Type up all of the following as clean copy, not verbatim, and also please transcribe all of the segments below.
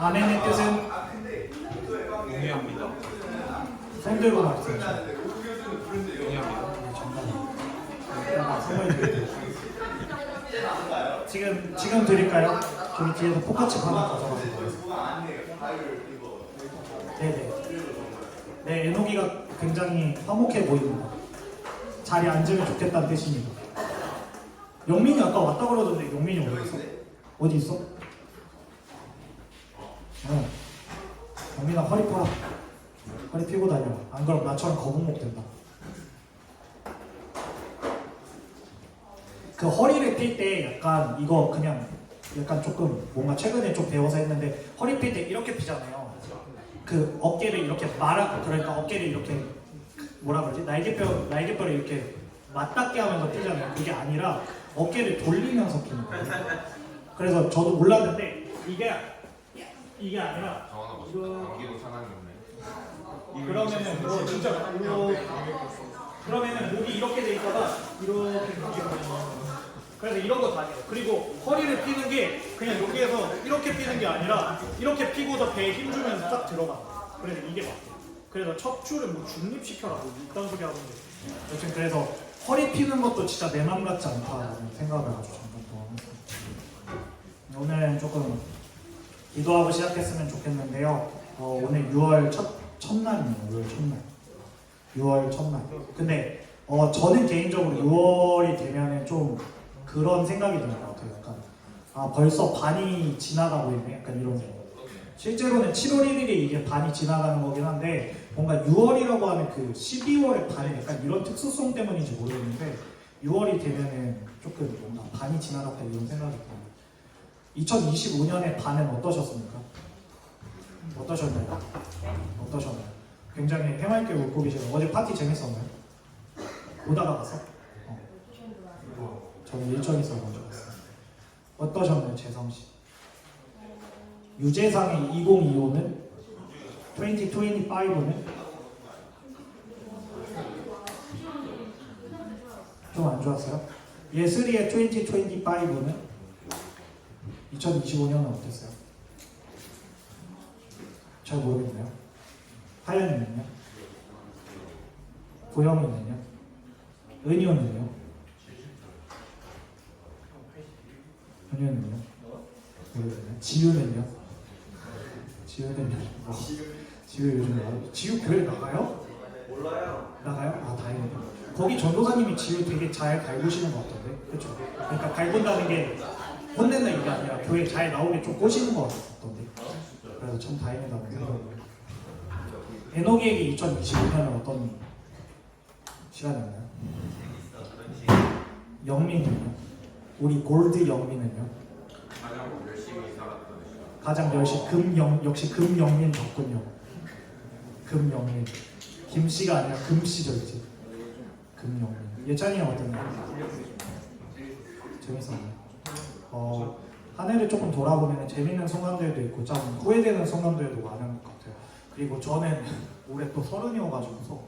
아멘의 뜻은 동의합니다. 손 들고 말씀해 동의합니다. 지금 드릴까요? 저기 뒤에서 포카칩 하나 가져가세요. 네네. 네, 에노기가 굉장히 화목해 보입니다. 자리에 앉으면 좋겠다는 뜻입니다. 영민이 아까 왔다 그러던데 영민이 어디 있어? 어디 있어? 영민아 허리 펴라. 허리 펴고 다녀. 안 그럼 나처럼 거북목 된다. 그 허리를 필 때 약간 이거 그냥 약간 조금 뭔가 최근에 좀 배워서 했는데 허리 필 때 이렇게 피잖아요. 그 어깨를 이렇게 그러니까 어깨를 이렇게 뭐라 그러지? 날개뼈를 이렇게 맞닿게 하면서 피잖아요. 그게 아니라 어깨를 돌리면서 피는 거예요. 그래서 저도 몰랐는데 이게 아니라 감기도 상하겠네. 그러면은 뭐 진짜 그러면은 목이 이렇게 돼 있다가 이렇게 감기거든요. 그래서 이런 거 다 해요. 그리고 허리를 피는 게 그냥 여기에서 이렇게 피는 게 아니라 이렇게 피고서 배에 힘 주면서 딱 들어가. 그래서 이게 맞아요. 그래서 척추를 뭐 중립시켜라고 이딴 소리 하던데. 여튼 그래서 허리 피는 것도 진짜 내 맘 같지 않다는 생각을 아주 잠깐 또 오늘은 조금 기도하고 시작했으면 좋겠는데요. 오늘 6월 첫날이에요. 6월 첫날. 근데 저는 개인적으로 6월이 되면은 좀 그런 생각이 드는 것 같아요. 약간 벌써 반이 지나가고 있네. 약간 이런 생각. 실제로는 7월 1일이 이게 반이 지나가는 거긴 한데 뭔가 6월이라고 하는 그 12월의 반이 약간 이런 특수성 때문인지 모르겠는데 6월이 되면은 조금 뭔가 반이 지나갔다 이런 생각이 들어요. 2025년의 반은 어떠셨습니까? 어떠셨나요? 굉장히 해맑게 웃고 계시고 어제 파티 재밌었나요? 오다가 갔어? 저는 일정 있어서 먼저 갔어요. 어떠셨나요, 재성씨? 유재상의 2025는? 2025는? 좀 안 좋았어요? 예슬이의 2025는? 2025년은 어땠어요? 잘 모르겠네요. 하연이는요? 고영이는요? 은희언는요? 은희언는요? 모르겠네요. 지유는요? 지유 요즘 나와요? 지유 교회 나가요? 몰라요. 나가요? 다행이다. 거기 전도사님이 지유 되게 잘 갈구시는 것 같던데, 그렇죠? 그러니까 갈군다는 게 혼낸다 이게 아니라 교회 잘 나오게 좀 꼬시는 것 같던데. 그래서 참 다행이다고 생각해요. 에노기에게 2025년은 어떤 시간이었나요? 영민은요? 우리 골드 영민은요? 가장 열심히 살았던 시간. 가장 역시 금영민 덕군요. 금영민. 김씨가 아니라 금씨죠 이제. 금영민. 예찬이 형 어땠나요? 재밌었나요? 한 해를 조금 돌아보면 재밌는 순간들도 있고 좀 후회되는 순간들도 많은 것 같아요. 그리고 저는 올해 또 30이어가지고서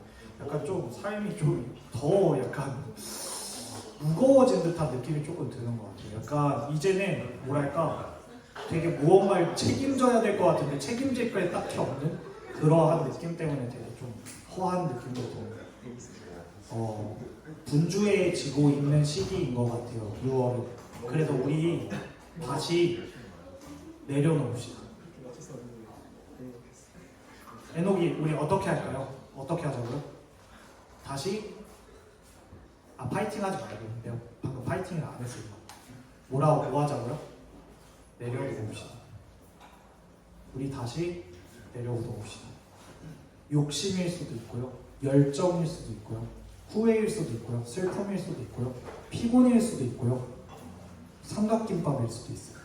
약간 좀 삶이 좀 더 약간 무거워진 듯한 느낌이 조금 드는 것 같아요. 약간 이제는 뭐랄까 되게 무언가를 책임져야 될 것 같은데 책임질 게 딱히 없는 그러한 느낌 때문에 되게 좀 허한 느낌도 들어요. 분주해지고 있는 시기인 것 같아요. 6월은. 그래서 우리 다시 내려놓읍시다. 에녹이 우리 어떻게 할까요? 어떻게 하자고요? 다시 파이팅 하지 말고 내가 방금 파이팅을 안 했습니다. 뭐 하자고요? 내려놓읍시다. 우리 다시 내려놓읍시다. 욕심일 수도 있고요. 열정일 수도 있고요. 후회일 수도 있고요. 슬픔일 수도 있고요. 피곤일 수도 있고요. 삼각김밥일 수도 있어요.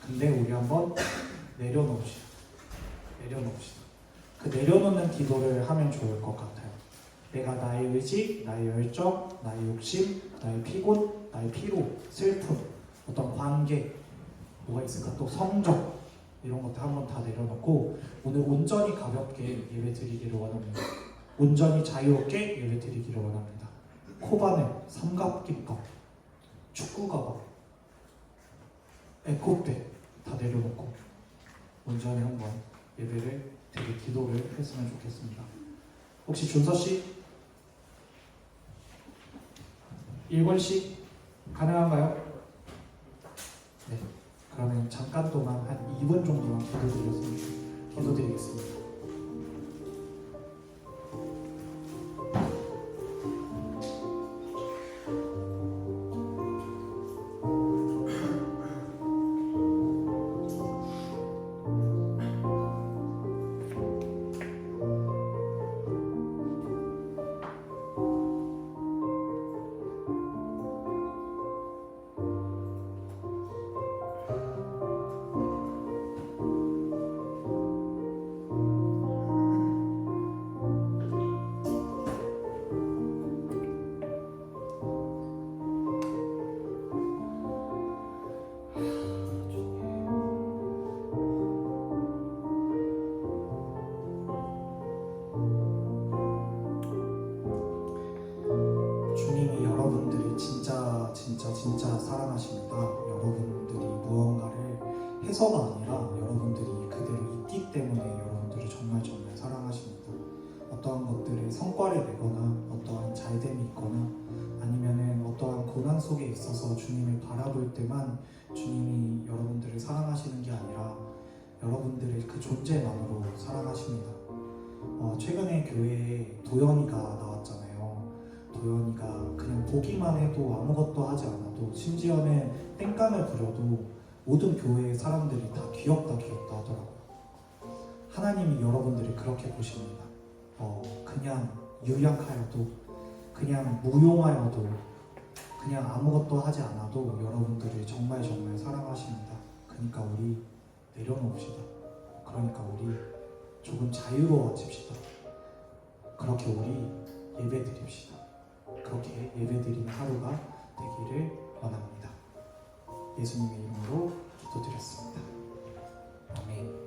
근데 우리 한번 내려놓읍시다. 그 내려놓는 기도를 하면 좋을 것 같아요. 내가 나의 의지, 나의 열정, 나의 욕심, 나의 피곤, 나의 피로, 슬픔, 어떤 관계, 뭐가 있을까? 또 성적 이런 것들 한번 다 내려놓고 오늘 온전히 가볍게 예배 드리기를 원합니다. 온전히 자유롭게 예배 드리기를 원합니다. 코바늘, 삼각김밥, 축구가방, 에코백 다 내려놓고 온전히 한번 예배를 드릴 기도를 했으면 좋겠습니다. 혹시 준서 씨 1권씩 가능한가요? 네. 그러면 잠깐 동안 한 2분 정도만 기도드리겠습니다. 주님이 여러분들이 진짜 사랑하십니다. 여러분들이 무언가를 해서가 아니라 여러분들이 그대로 있기 때문에 여러분들을 정말 사랑하십니다. 어떠한 것들의 성과를 내거나 어떠한 잘됨이 있거나 아니면은 어떠한 고난 속에 있어서 주님을 바라볼 때만 주님이 여러분들을 사랑하시는 게 아니라 여러분들의 그 존재만으로 사랑하십니다. 최근에 교회에 도연이가 나왔잖아요. 도연이가 그냥 보기만 해도 아무것도 하지 않아도 심지어는 땡깡을 부려도 모든 교회의 사람들이 다 귀엽다 하더라고요. 하나님이 여러분들을 그렇게 보십니다. 그냥 유약하여도 그냥 무용하여도 그냥 아무것도 하지 않아도 여러분들을 정말 사랑하십니다. 그러니까 우리 내려놓읍시다. 그러니까 우리 조금 자유로워집시다. 그렇게 우리 예배드립시다. 그렇게 예배드리는 하루가 되기를 원합니다. 예수님의 이름으로 기도드렸습니다. 아멘.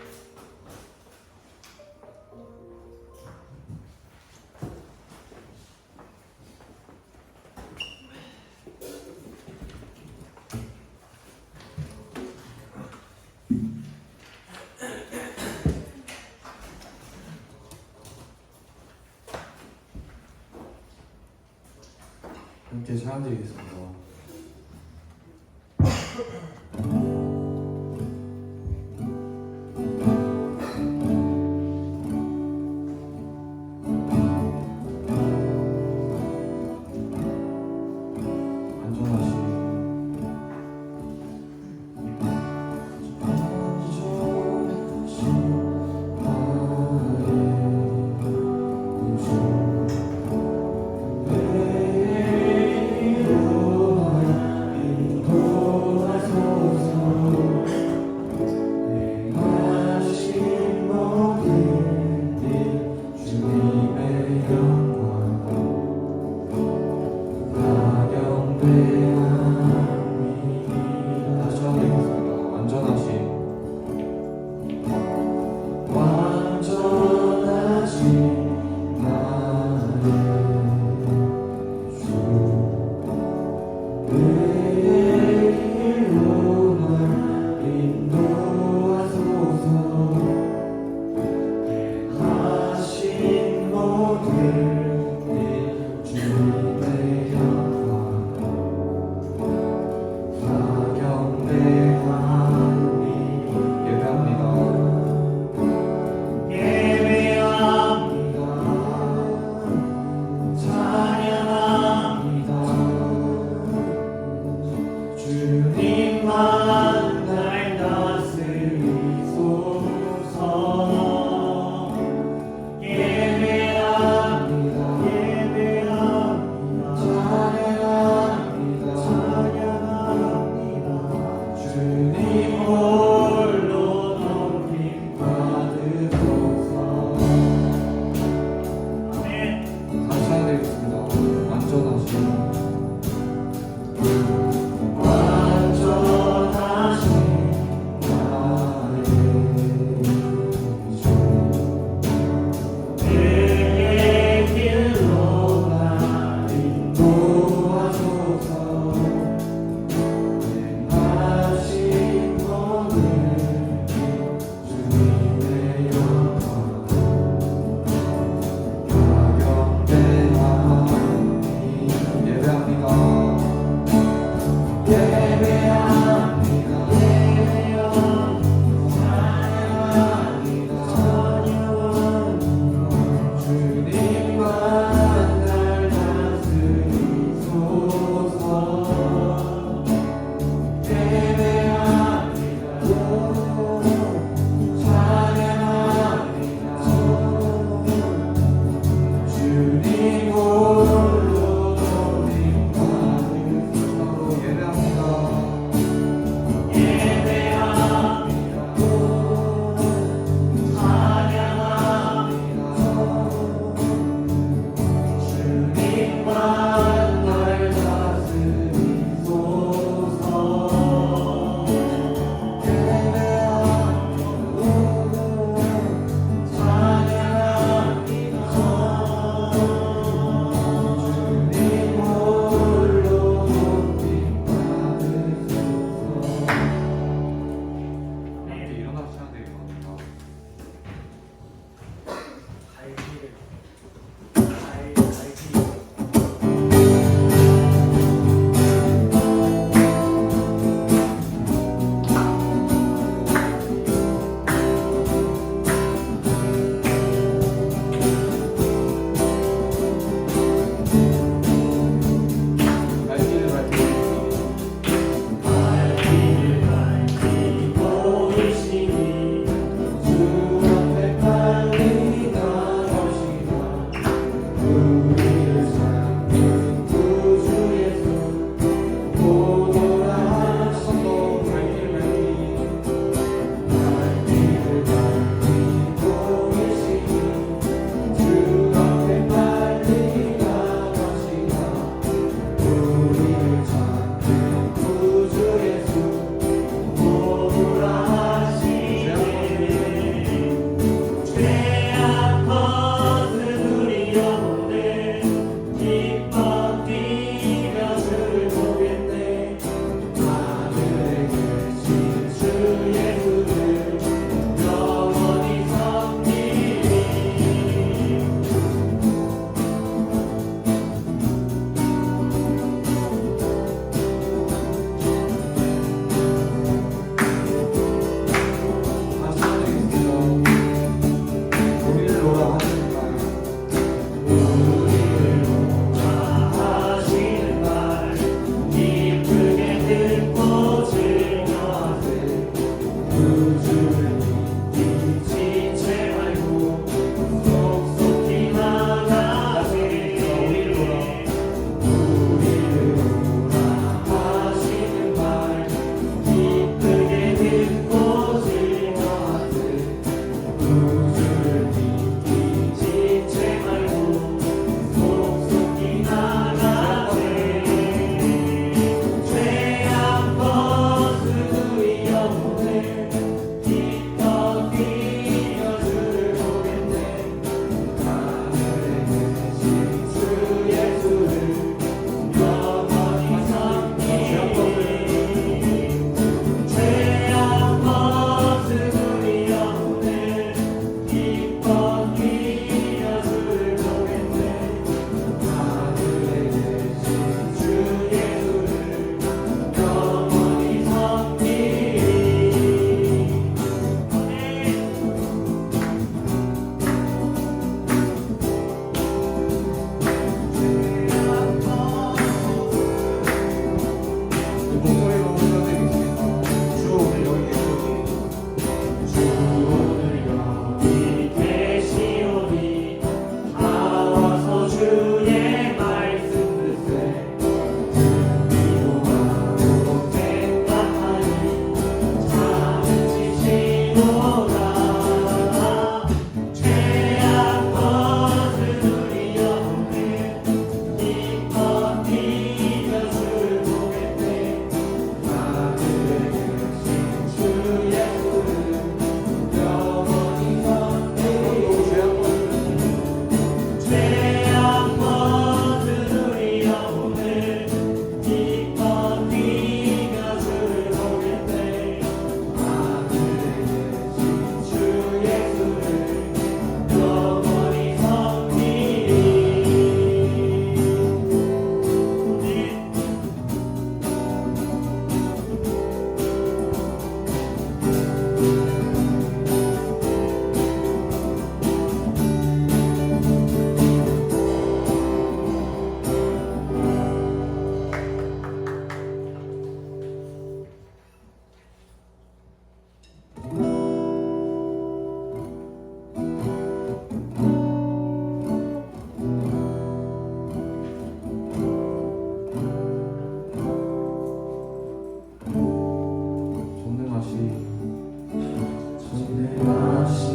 함께 찬양드리겠습니다. 내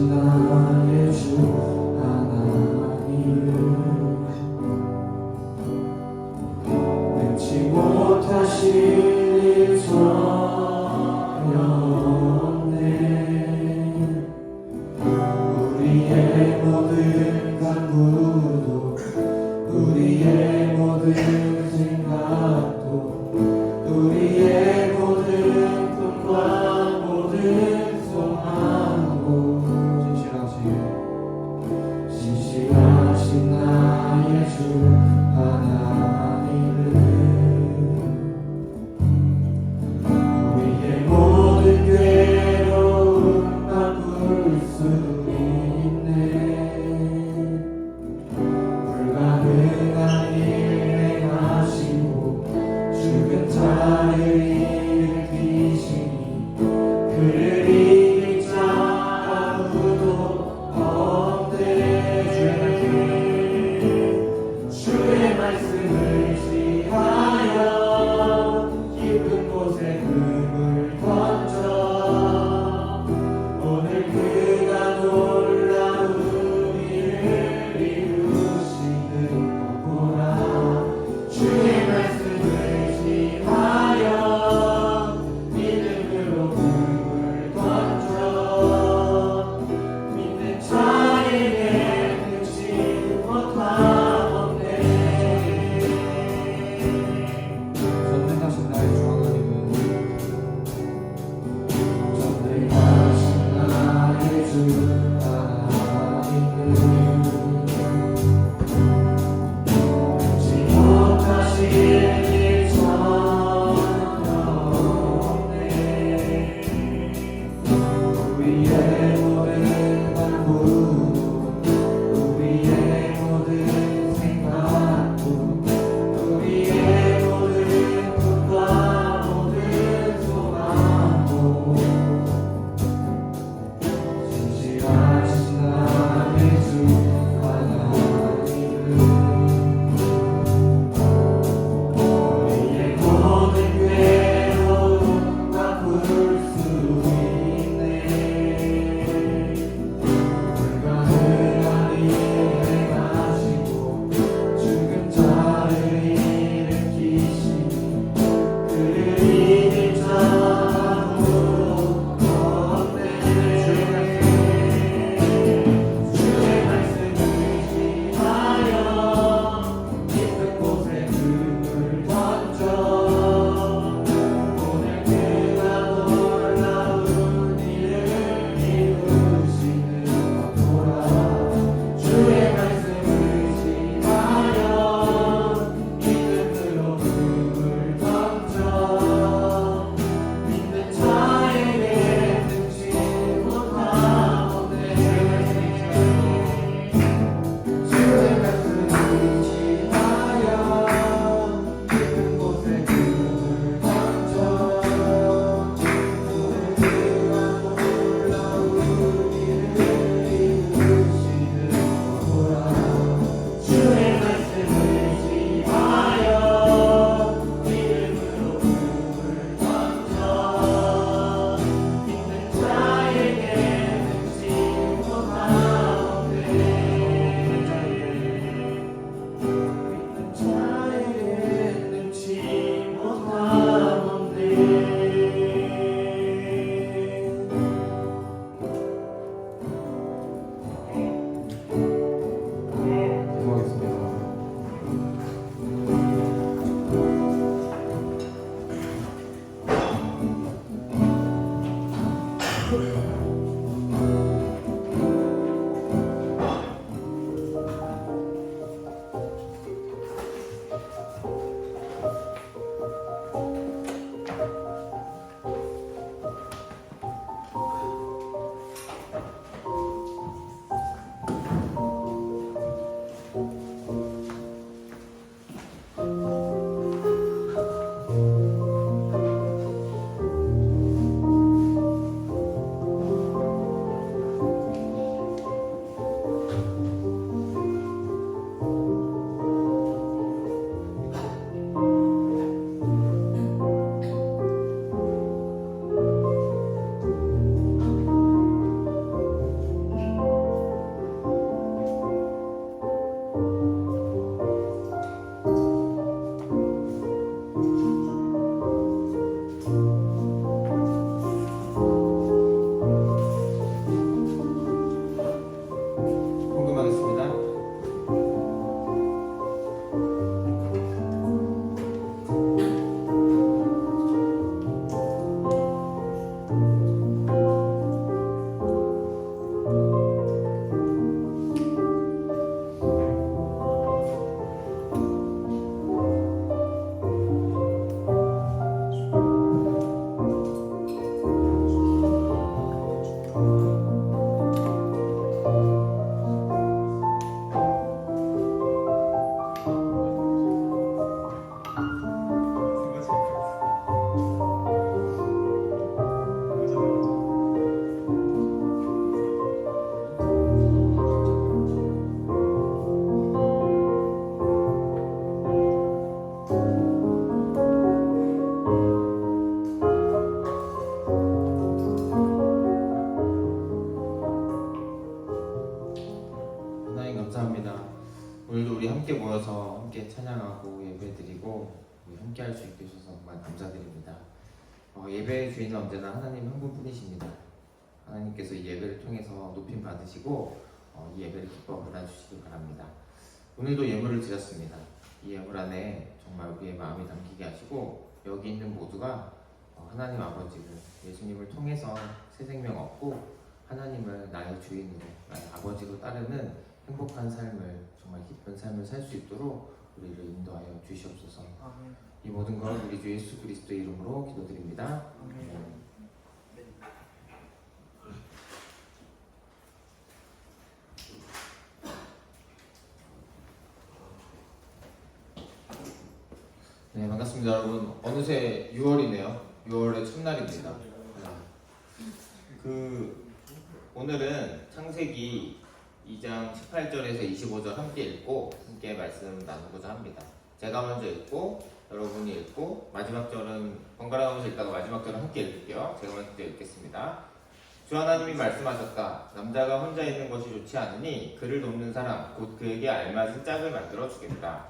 나의 주 하나님을 능치 못하실 일 전혀 없네. 우리의 모든 간구도 우리의 모든 생각도 우리의 모든 꿈과 모든 소망도 진실하신 나의 주 하나님을 우리의 모든 괴로움 바꿀 수 있네. 불가능한 일 행하시고 죽은 자를 일으키시니 그를 이길 자 아무도 없네. 주의 말씀을 지하여 깊은 곳에 금을 던져 오늘 그가 놀라운 일을 이루시는 거구나. 주의 말씀을 지하여 믿음으로 금을 던져 믿는 자에게 끝이 못하겠네. 전능하신 나의 주 하나님은 전능하신 나의 주 하나님은 능치 못하실 일 전혀 없네. 우리의 모든 간구도 우리의 모든 생각도 우리의 모든 꿈과 모든 소망도 진실하신 나의 주 하나님은 우리의 모든 괴로움 바꿀 수 있네. 하나님 감사합니다. 오늘도 우리 함께 모여서 함께 찬양하고 예배드리고 우리 함께 할 수 있게 해주셔서 정말 감사드립니다. 예배의 주인은 언제나 하나님 한 분뿐이십니다. 하나님께서 이 예배를 통해서 높임 받으시고 이 예배를 기뻐 받아주시기 바랍니다. 오늘도 예물을 드렸습니다. 이 예물 안에 정말 우리의 마음이 담기게 하시고 여기 있는 모두가 하나님 아버지를 예수님을 통해서 새 생명 얻고 하나님을 나의 주인으로 나의 아버지로 따르는 행복한 삶을 정말 기쁜 삶을 살 수 있도록 우리를 인도하여 주시옵소서. 이 모든 걸 우리 주 예수 그리스도의 이름으로 기도드립니다. 아멘. 네, 반갑습니다 여러분. 어느새 6월이네요. 6월의 첫날입니다. 오늘은 창세기 2장 18절에서 25절 함께 읽고 함께 말씀 나누고자 합니다. 제가 먼저 읽고 여러분이 읽고 마지막 절은 번갈아 가면서 읽다가 마지막 절은 함께 읽을게요. 제가 먼저 읽겠습니다. 주 하나님이 말씀하셨다. 남자가 혼자 있는 것이 좋지 않으니 그를 돕는 사람 곧 그에게 알맞은 짝을 만들어 주겠다.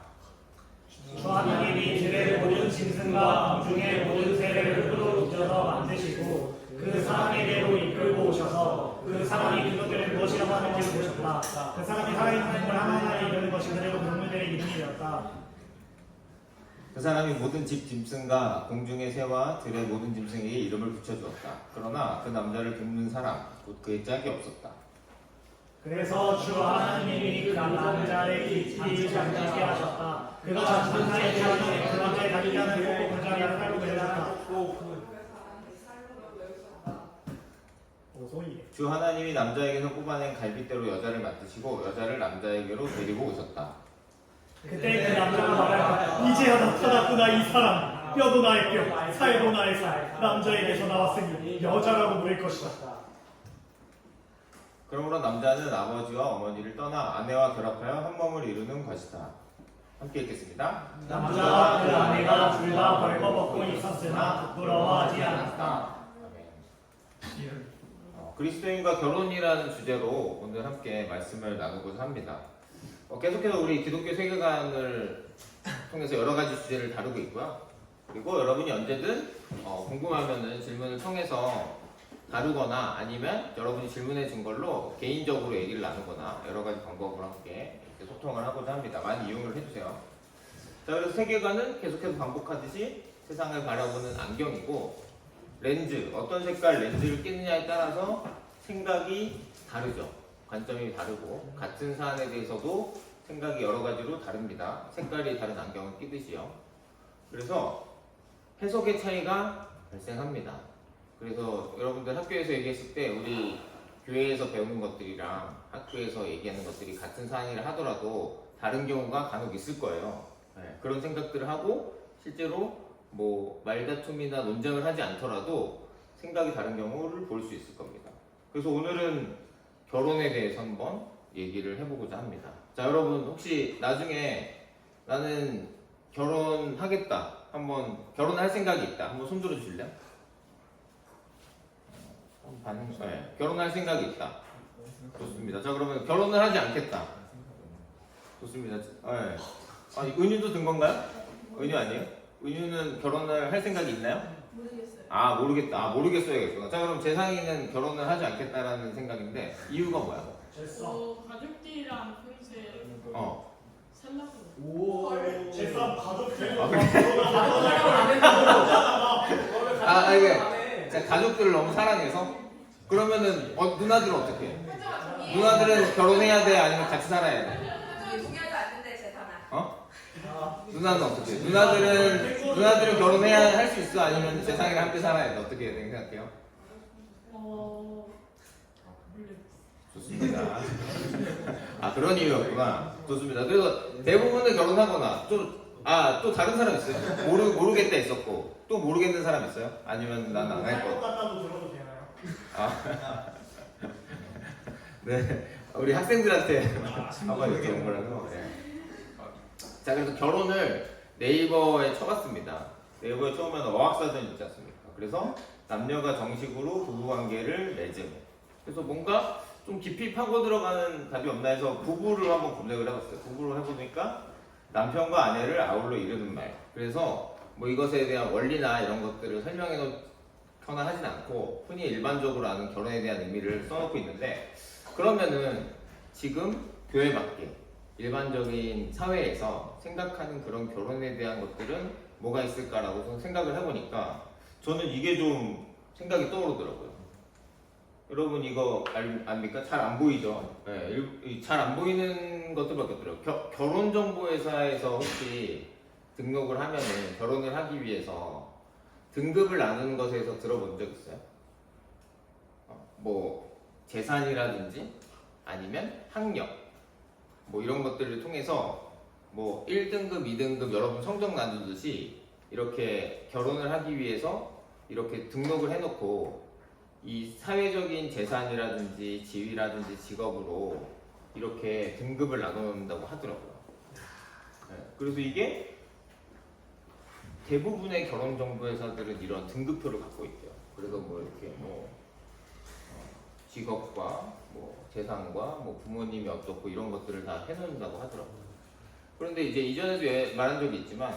주 하나님이 들의 모든 짐승과 공중의 모든 새를 흙으로 빚어서 만드시고 그 사람에게로 이끌고 오셔서 그 사람이 그것들을 무엇이라고 하는지 보셨다. 그 사람이 살아있는 동물 하나하나를 이루는 것이 그대로 동물들의 이름이 되었다. 그 사람이 모든 집 짐승과 공중의 새와 들의 모든 짐승에게 이름을 붙여주었다. 그러나 그 남자를 돕는 사람 곧 그의 짝이 없었다. 그래서 주 하나님이 그 남자를 길이 잠자게 하셨다. 그가 잠자에 대하여 그 남자의 다리를 하는 꼭 골짜기를 살로 그렸다. 주 하나님이 남자에게서 뽑아낸 갈빗대로 여자를 만드시고 여자를 남자에게로 데리고 오셨다. 그때 그 남자가 말하였다. 이제야 나타났구나 이 사람. 뼈도 나의 뼈, 살도 나의 살. 남자에게서 나왔으니 여자라고 부를 것이다. 그러므로 남자는 아버지와 어머니를 떠나 아내와 결합하여 한 몸을 이루는 것이다. 함께 읽겠습니다. 남자와 그 아내가 둘 다 벌거벗고 있었으나 부끄러워하지 않았다. 아멘. 그리스도인과 결혼이라는 주제로 오늘 함께 말씀을 나누고자 합니다. 계속해서 우리 기독교 세계관을 통해서 여러 가지 주제를 다루고 있고요. 그리고 여러분이 언제든 궁금하면은 질문을 통해서 다루거나 아니면 여러분이 질문해 준 걸로 개인적으로 얘기를 나누거나 여러 가지 방법으로 함께 이렇게 소통을 하고자 합니다. 많이 이용을 해주세요. 자, 그래서 세계관은 계속해서 반복하듯이 세상을 바라보는 안경이고 렌즈, 어떤 색깔 렌즈를 끼느냐에 따라서 생각이 다르죠. 관점이 다르고 같은 사안에 대해서도 생각이 여러 가지로 다릅니다. 색깔이 다른 안경을 끼듯이요. 그래서 해석의 차이가 발생합니다. 그래서 여러분들 학교에서 얘기했을 때 우리 교회에서 배우는 것들이랑 학교에서 얘기하는 것들이 같은 사안이라 하더라도 다른 경우가 간혹 있을 거예요. 네, 그런 생각들을 하고 실제로 뭐 말다툼이나 논쟁을 하지 않더라도 생각이 다른 경우를 볼 수 있을 겁니다. 그래서 오늘은 결혼에 대해서 한번 얘기를 해보고자 합니다. 자, 여러분 혹시 나중에 나는 결혼하겠다, 한번 결혼할 생각이 있다, 한번 손 들어 주실래요? 네, 결혼할 생각이 있다. 좋습니다. 자, 그러면 결혼을 하지 않겠다. 좋습니다. 네. 은유도 든 건가요? 은유 아니에요? 은유는 결혼을 할 생각이 있나요? 모르겠어요. 모르겠다. 모르겠어야겠구나. 자, 그럼 재상이는 결혼을 하지 않겠다라는 생각인데 이유가 뭐야? 가족들이랑 평소에 살라고. 제싸움 가족들. 이게 가족들을 너무 사랑해서? 그러면은 누나들은 어떻게 해? 누나들은 결혼해야 돼? 아니면 같이 살아야 돼? 누나는 어떻게 해? 누나들은 결혼해야 할 수 있어? 아니면 재상이랑 함께 살아야 돼? 어떻게 해야 돼? 생각해요? 좋습니다. 아 그런 이유였구나. 좋습니다. 그래서 대부분은 결혼하거나 또 다른 사람 있어요? 모르겠다 있었고 또 모르겠는 사람 있어요? 아니면 난 안 할 할것 거. 같다도 들어도 되나요? 아 네. 우리 학생들한테 한번 이렇게 온 거라서. 네. 자 그래서 결혼을 네이버에 쳐봤습니다. 네이버에 쳐보면 어학사전 있지 않습니까? 그래서 남녀가 정식으로 부부관계를 맺음. 그래서 뭔가 좀 깊이 파고 들어가는 답이 없나 해서 부부를 한번 검색을 해봤어요. 부부를 해보니까 남편과 아내를 아울러 이루는 말. 그래서 뭐 이것에 대한 원리나 이런 것들을 설명해 놓거나 하진 않고 흔히 일반적으로 아는 결혼에 대한 의미를 써놓고 있는데 그러면은 지금 교회 밖에 일반적인 사회에서 생각하는 그런 결혼에 대한 것들은 뭐가 있을까라고 생각을 해보니까 저는 이게 좀 생각이 떠오르더라고요. 여러분 이거 압니까? 잘 안 보이죠? 네, 잘 안 보이는 것들밖에 없더라고요. 결혼정보회사에서 혹시 등록을 하면은 결혼을 하기 위해서 등급을 나누는 것에서 들어본 적 있어요? 뭐 재산이라든지 아니면 학력 뭐 이런 것들을 통해서 뭐 1등급, 2등급 여러분 성적 나누듯이 이렇게 결혼을 하기 위해서 이렇게 등록을 해놓고 이 사회적인 재산이라든지 지위라든지 직업으로 이렇게 등급을 나눈다고 하더라고요. 네, 그래서 이게 대부분의 결혼정보회사들은 이런 등급표를 갖고 있대요. 그래서 뭐 이렇게 뭐 직업과 뭐 재산과 뭐 부모님이 어떻고 이런 것들을 다 해놓는다고 하더라고요. 그런데 이제 이전에도 말한 적이 있지만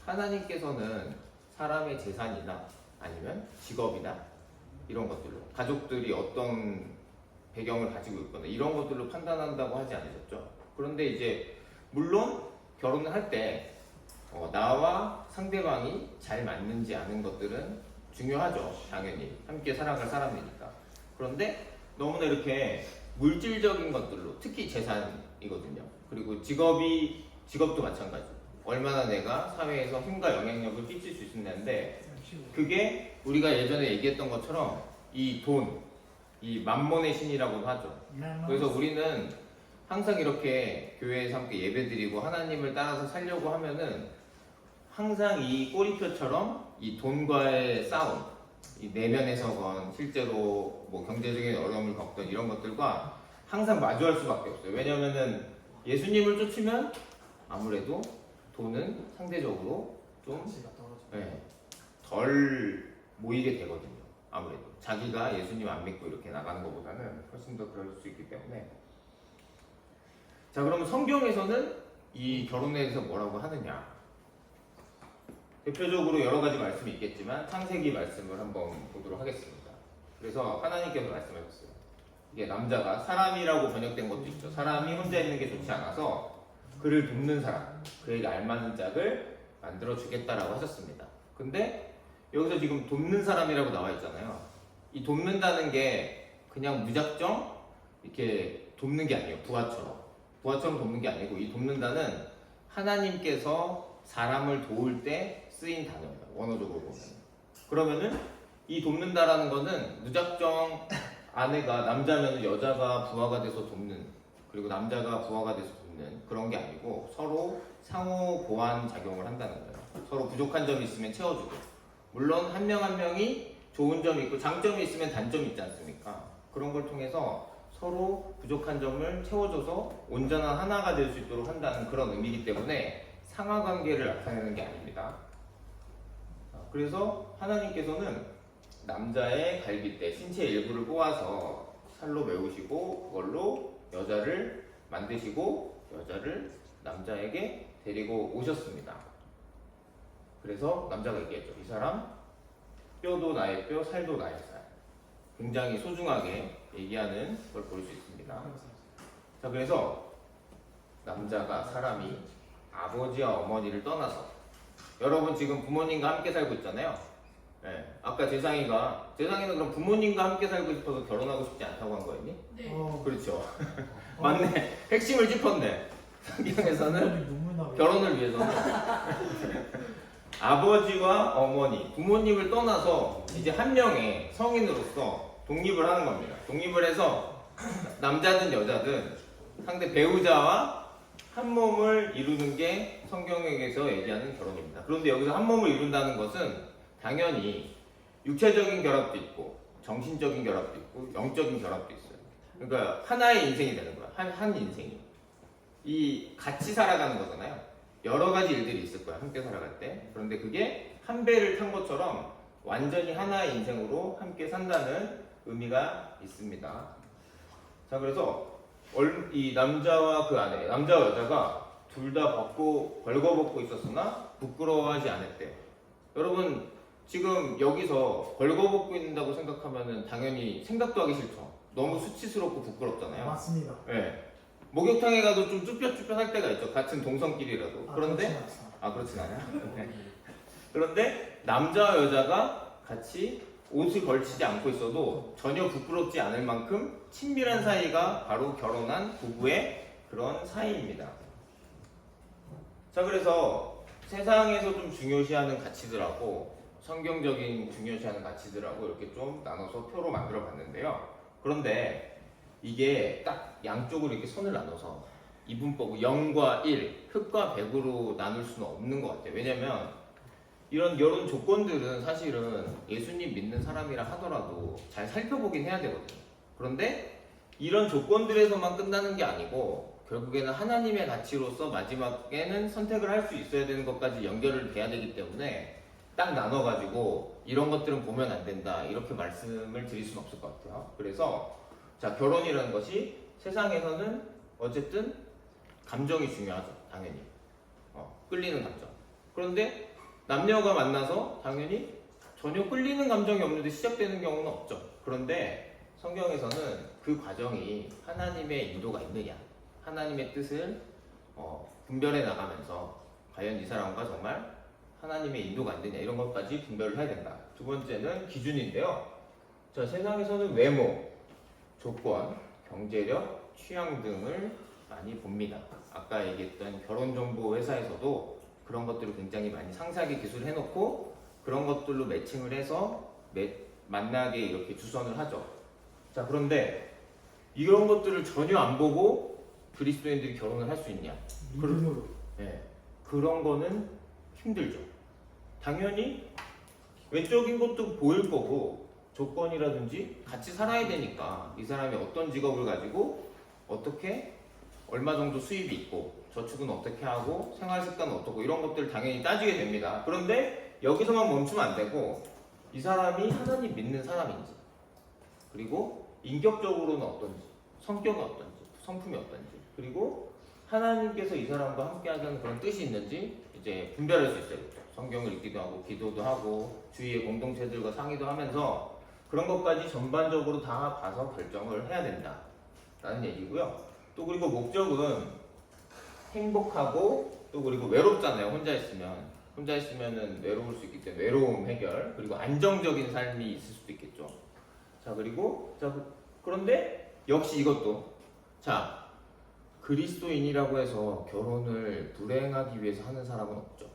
하나님께서는 사람의 재산이나 아니면 직업이나 이런 것들로 가족들이 어떤 배경을 가지고 있거나 이런 것들로 판단한다고 하지 않으셨죠? 그런데 이제 물론 결혼을 할 때 나와 상대방이 잘 맞는지 아는 것들은 중요하죠. 당연히 함께 살아갈 사람이니까. 그런데 너무나 이렇게 물질적인 것들로 특히 재산이거든요. 그리고 직업도 마찬가지. 얼마나 내가 사회에서 힘과 영향력을 끼칠 수 있었는데 그게 우리가 예전에 얘기했던 것처럼 이 돈, 이 만몬의 신이라고도 하죠. 그래서 우리는 항상 이렇게 교회에서 함께 예배드리고 하나님을 따라서 살려고 하면은 항상 이 꼬리표처럼 이 돈과의 싸움, 이 내면에서건 실제로 뭐 경제적인 어려움을 겪던 이런 것들과 항상 마주할 수밖에 없어요. 왜냐면은 예수님을 쫓으면 아무래도 돈은 상대적으로 좀 덜 모이게 되거든요. 아무래도 자기가 예수님 안 믿고 이렇게 나가는 것보다는 훨씬 더 그럴 수 있기 때문에. 자, 그러면 성경에서는 이 결혼에 대해서 뭐라고 하느냐? 대표적으로 여러 가지 말씀이 있겠지만 창세기 말씀을 한번 보도록 하겠습니다. 그래서 하나님께서 말씀하셨어요. 이게 남자가 사람이라고 번역된 것도 있죠. 사람이 혼자 있는 게 좋지 않아서 그를 돕는 사람, 그에게 알맞는 짝을 만들어 주겠다라고 하셨습니다. 근데 여기서 지금 돕는 사람이라고 나와 있잖아요. 이 돕는다는 게 그냥 무작정 이렇게 돕는 게 아니에요. 부하처럼 돕는 게 아니고 이 돕는다는 하나님께서 사람을 도울 때 쓰인 단어예요. 원어적으로 보면. 그러면은 이 돕는다라는 거는 무작정 아내가 남자면 여자가 부하가 돼서 돕는, 그리고 남자가 부하가 돼서 돕는 그런 게 아니고 서로 상호 보완 작용을 한다는 거예요. 서로 부족한 점이 있으면 채워주고, 물론 한 명 한 명이 좋은 점이 있고 장점이 있으면 단점이 있지 않습니까? 그런 걸 통해서 서로 부족한 점을 채워줘서 온전한 하나가 될 수 있도록 한다는 그런 의미이기 때문에 상하관계를 나타내는 게 아닙니다. 그래서 하나님께서는 남자의 갈빗대, 신체 일부를 뽑아서 살로 메우시고 그걸로 여자를 만드시고 여자를 남자에게 데리고 오셨습니다. 그래서 남자가 얘기했죠. 이 사람 뼈도 나의 뼈, 살도 나의 살. 굉장히 소중하게 얘기하는 걸 볼 수 있습니다. 자, 그래서 남자가 사람이 아버지와 어머니를 떠나서, 여러분 지금 부모님과 함께 살고 있잖아요. 네. 아까 재상이는 그럼 부모님과 함께 살고 싶어서 결혼하고 싶지 않다고 한 거였니? 네. 그렇죠. 맞네. 핵심을 짚었네. 성경에서는 결혼을 위해서는 아버지와 어머니, 부모님을 떠나서 이제 한 명의 성인으로서 독립을 하는 겁니다. 독립을 해서 남자든 여자든 상대 배우자와 한 몸을 이루는 게 성경에서 얘기하는 결혼입니다. 그런데 여기서 한 몸을 이룬다는 것은 당연히 육체적인 결합도 있고 정신적인 결합도 있고 영적인 결합도 있어요. 그러니까 하나의 인생이 되는 거야. 한 인생이. 이 같이 살아가는 거잖아요. 여러 가지 일들이 있을 거야. 함께 살아갈 때. 그런데 그게 한 배를 탄 것처럼 완전히 하나의 인생으로 함께 산다는 의미가 있습니다. 자, 그래서 이 남자와 그 아내, 남자와 여자가 둘 다 벌거벗고 있었으나 부끄러워하지 않았대. 여러분 지금 여기서 벌거벗고 있는다고 생각하면은 당연히 생각도 하기 싫죠. 너무 수치스럽고 부끄럽잖아요. 맞습니다. 네. 목욕탕에 가도 좀 쭈뼛쭈뼛할 때가 있죠. 같은 동성끼리라도. 그런데 그렇진 않아요. 네. 그런데 남자와 여자가 같이 옷을 걸치지 않고 있어도 전혀 부끄럽지 않을 만큼 친밀한 사이가 바로 결혼한 부부의 그런 사이입니다. 자, 그래서 세상에서 좀 중요시하는 가치들하고 성경적인 중요시하는 가치들하고 이렇게 좀 나눠서 표로 만들어 봤는데요. 그런데 이게 딱 양쪽으로 이렇게 선을 나눠서 이분법 0과 1, 흑과 백으로 나눌 수는 없는 것 같아요. 왜냐면 이런 조건들은 사실은 예수님 믿는 사람이라 하더라도 잘 살펴보긴 해야 되거든요. 그런데 이런 조건들에서만 끝나는 게 아니고 결국에는 하나님의 가치로서 마지막에는 선택을 할 수 있어야 되는 것까지 연결을 돼야 되기 때문에 딱 나눠가지고 이런 것들은 보면 안 된다 이렇게 말씀을 드릴 수는 없을 것 같아요. 그래서 자, 결혼이라는 것이 세상에서는 어쨌든 감정이 중요하죠. 당연히 끌리는 감정. 그런데 남녀가 만나서 당연히 전혀 끌리는 감정이 없는데 시작되는 경우는 없죠. 그런데 성경에서는 그 과정이 하나님의 인도가 있느냐, 하나님의 뜻을 분별해 나가면서 과연 이 사람과 정말 하나님의 인도가 안 되냐 이런 것까지 분별을 해야 된다. 두 번째는 기준인데요. 자, 세상에서는 외모, 조건, 경제력, 취향 등을 많이 봅니다. 아까 얘기했던 결혼정보 회사에서도 그런 것들을 굉장히 많이 상세하게 기술을 해놓고 그런 것들로 매칭을 해서 만나게 이렇게 주선을 하죠. 자, 그런데 이런 것들을 전혀 안 보고 그리스도인들이 결혼을 할 수 있냐? 믿음으로. 네, 그런 거는 힘들죠. 당연히 외적인 것도 보일 거고 조건이라든지 같이 살아야 되니까 이 사람이 어떤 직업을 가지고 어떻게 얼마 정도 수입이 있고 저축은 어떻게 하고 생활 습관은 어떻고 이런 것들을 당연히 따지게 됩니다. 그런데 여기서만 멈추면 안 되고 이 사람이 하나님 믿는 사람인지 그리고 인격적으로는 어떤지 성격은 어떤지 성품이 어떤지 그리고 하나님께서 이 사람과 함께 하자는 그런 뜻이 있는지 이제 분별할 수 있어요. 성경을 읽기도 하고 기도도 하고 주위의 공동체들과 상의도 하면서 그런 것까지 전반적으로 다 봐서 결정을 해야 된다라는 얘기고요. 또 그리고 목적은 행복하고 또 그리고 외롭잖아요. 혼자 있으면은 외로울 수 있기 때문에 외로움 해결 그리고 안정적인 삶이 있을 수도 있겠죠. 자, 그리고 그런데 역시 이것도 자, 그리스도인이라고 해서 결혼을 불행하기 위해서 하는 사람은 없죠.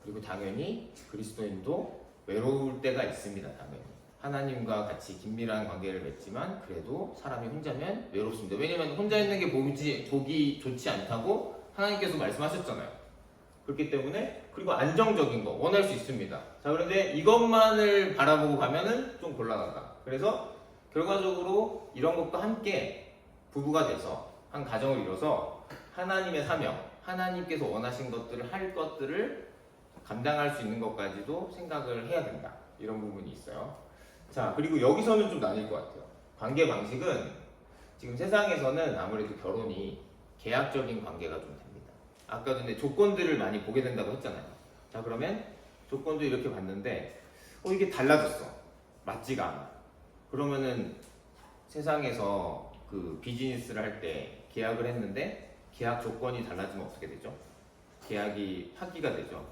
그리고 당연히 그리스도인도 외로울 때가 있습니다. 당연히 하나님과 같이 긴밀한 관계를 맺지만 그래도 사람이 혼자면 외롭습니다. 왜냐면 혼자 있는 게 보기 좋지 않다고 하나님께서 말씀하셨잖아요. 그렇기 때문에 그리고 안정적인 거 원할 수 있습니다. 자, 그런데 이것만을 바라보고 가면은 좀 곤란하다. 그래서 결과적으로 이런 것과 함께 부부가 돼서 한 가정을 이뤄서 하나님의 사명, 하나님께서 원하신 것들을 할 것들을 감당할 수 있는 것까지도 생각을 해야 된다. 이런 부분이 있어요. 자, 그리고 여기서는 좀 나뉠 것 같아요. 관계 방식은 지금 세상에서는 아무래도 결혼이 계약적인 관계가 좀 됩니다. 아까 전에 조건들을 많이 보게 된다고 했잖아요. 자, 그러면 조건도 이렇게 봤는데 이게 달라졌어. 맞지가 않아. 그러면은 세상에서 그 비즈니스를 할 때 계약을 했는데 계약 조건이 달라지면 어떻게 되죠? 계약이 파기가 되죠.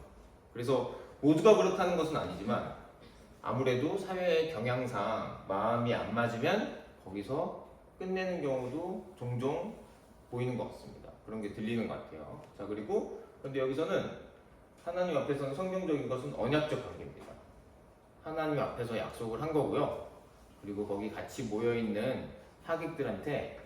그래서 모두가 그렇다는 것은 아니지만 아무래도 사회의 경향상 마음이 안 맞으면 거기서 끝내는 경우도 종종 보이는 것 같습니다. 그런 게 들리는 것 같아요. 자, 그리고 근데 여기서는 하나님 앞에서는 성경적인 것은 언약적 관계입니다. 하나님 앞에서 약속을 한 거고요. 그리고 거기 같이 모여있는 하객들한테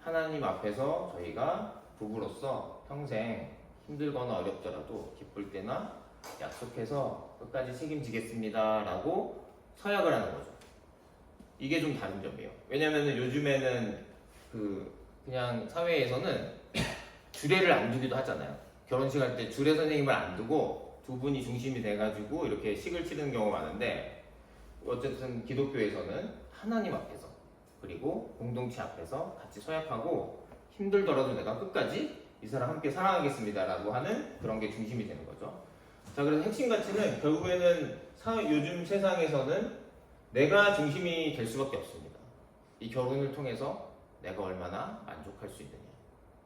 하나님 앞에서 저희가 부부로서 평생 힘들거나 어렵더라도 기쁠 때나 약속해서 끝까지 책임지겠습니다 라고 서약을 하는 거죠. 이게 좀 다른 점이에요. 왜냐면은 요즘에는 그냥 사회에서는 주례를 안 두기도 하잖아요. 결혼식 할 때 주례 선생님을 안 두고 두 분이 중심이 돼가지고 이렇게 식을 치르는 경우가 많은데, 어쨌든 기독교에서는 하나님 앞에서 그리고 공동체 앞에서 같이 서약하고 힘들더라도 내가 끝까지 이 사람 함께 사랑하겠습니다 라고 하는 그런 게 중심이 되는 거죠. 자, 그래서 핵심 가치는 결국에는 요즘 세상에서는 내가 중심이 될 수밖에 없습니다. 이 결혼을 통해서 내가 얼마나 만족할 수 있느냐,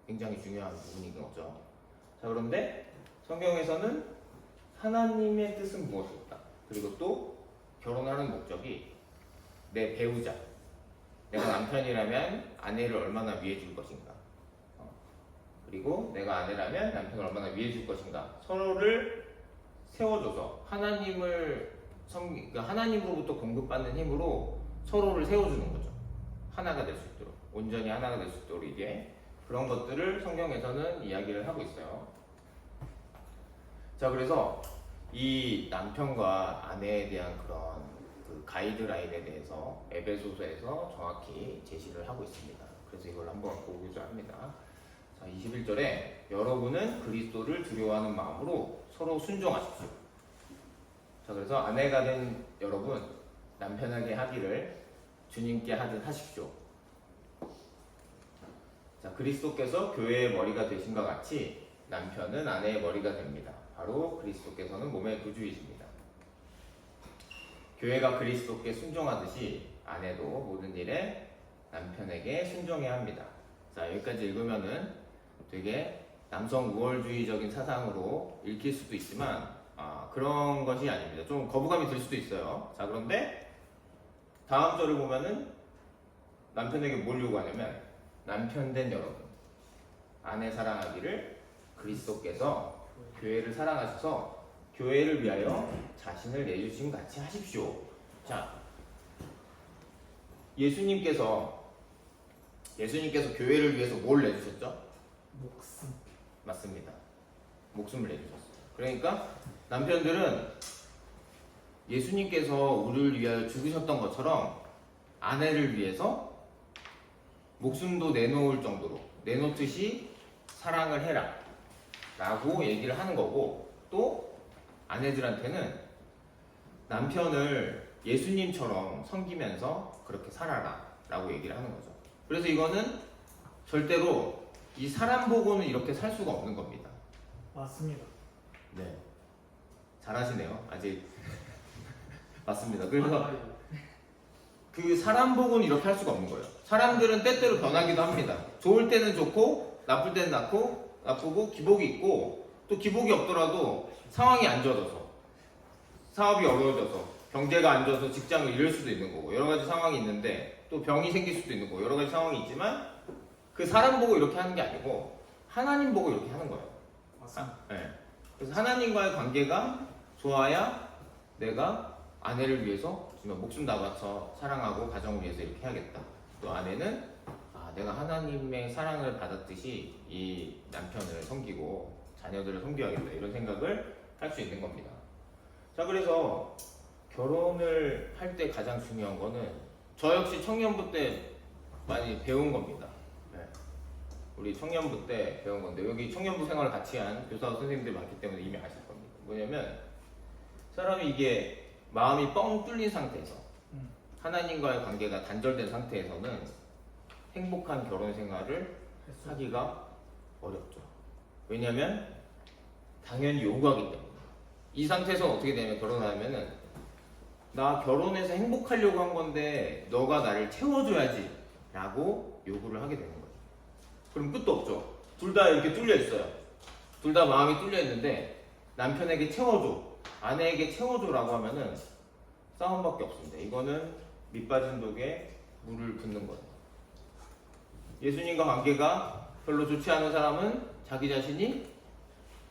굉장히 중요한 부분인 거죠. 자, 그런데 성경에서는 하나님의 뜻은 무엇일까? 그리고 또 결혼하는 목적이 내 배우자, 내가 남편이라면 아내를 얼마나 위해줄 것인가, 그리고 내가 아내라면 남편을 얼마나 위해줄 것인가, 서로를 세워줘서 그러니까 하나님으로부터 공급받는 힘으로 서로를 세워주는 거죠. 하나가 될 수 있도록, 온전히 하나가 될 수 있도록, 이게 그런 것들을 성경에서는 이야기를 하고 있어요. 자, 그래서 이 남편과 아내에 대한 그런 그 가이드라인에 대해서 에베소서에서 정확히 제시를 하고 있습니다. 그래서 이걸 한번 보고자 합니다. 자, 21절에 여러분은 그리스도를 두려워하는 마음으로 서로 순종하십시오. 자, 그래서 아내가 된 여러분, 남편에게 하기를 주님께 하듯 하십시오. 자, 그리스도께서 교회의 머리가 되신 것 같이 남편은 아내의 머리가 됩니다. 바로 그리스도께서는 몸의 구주이십니다. 교회가 그리스도께 순종하듯이 아내도 모든 일에 남편에게 순종해야 합니다. 자, 여기까지 읽으면은 되게 남성 우월주의적인 사상으로 읽힐 수도 있지만 그런 것이 아닙니다. 좀 거부감이 들 수도 있어요. 자, 그런데 다음 절을 보면은 남편에게 뭘 요구하냐면, 남편 된 여러분, 아내 사랑하기를 그리스도께서 교회를 사랑하셔서 교회를 위하여 자신을 내주신 같이 하십시오. 자, 예수님께서 교회를 위해서 뭘 내주셨죠? 목숨. 맞습니다. 목숨을 내주셨어요. 그러니까 남편들은 예수님께서 우리를 위하여 죽으셨던 것처럼 아내를 위해서 목숨도 내놓을 정도로, 내놓듯이 사랑을 해라 라고 얘기를 하는 거고, 또 아내들한테는 남편을 예수님처럼 섬기면서 그렇게 살아라 라고 얘기를 하는 거죠. 그래서 이거는 절대로 이 사람 보고는 이렇게 살 수가 없는 겁니다. 맞습니다. 네, 잘하시네요. 아직 맞습니다. 그래서 그 사람 보고는 이렇게 할 수가 없는 거예요. 사람들은 때때로 변하기도 합니다. 좋을 때는 좋고 나쁠 때는 나쁘고 기복이 있고, 또 기복이 없더라도 상황이 안 좋아져서, 사업이 어려워져서, 경제가 안 좋아서 직장을 잃을 수도 있는 거고, 여러 가지 상황이 있는데, 또 병이 생길 수도 있는 거고, 여러 가지 상황이 있지만 그 사람 보고 이렇게 하는 게 아니고 하나님 보고 이렇게 하는 거예요. 맞습니다. 네. 그래서 하나님과의 관계가 좋아야 내가 아내를 위해서 정말 목숨 다 바쳐 사랑하고 가정을 위해서 이렇게 해야겠다. 또 아내는 내가 하나님의 사랑을 받았듯이 이 남편을 섬기고 자녀들을 섬겨야겠다, 이런 생각을 할 수 있는 겁니다. 자, 그래서 결혼을 할 때 가장 중요한 거는, 저 역시 청년부 때 많이 배운 겁니다. 네. 우리 청년부 때 배운 건데, 여기 청년부 생활을 같이 한 교사 선생님들이 많기 때문에 이미 아실 겁니다. 뭐냐면, 사람이 이게 마음이 뻥 뚫린 상태에서, 하나님과의 관계가 단절된 상태에서는 행복한 결혼 생활을 하기가 어렵죠. 왜냐면 당연히 요구하기 때문에. 이 상태에서 어떻게 되냐면, 결혼하면은 나 결혼해서 행복하려고 한 건데 너가 나를 채워줘야지 라고 요구를 하게 되는 거죠. 그럼 끝도 없죠. 둘 다 이렇게 뚫려 있어요. 둘 다 마음이 뚫려 있는데 남편에게 채워줘, 아내에게 채워줘라고 하면은 싸움밖에 없습니다. 이거는 밑빠진 독에 물을 붓는 거예요. 예수님과 관계가 별로 좋지 않은 사람은 자기 자신이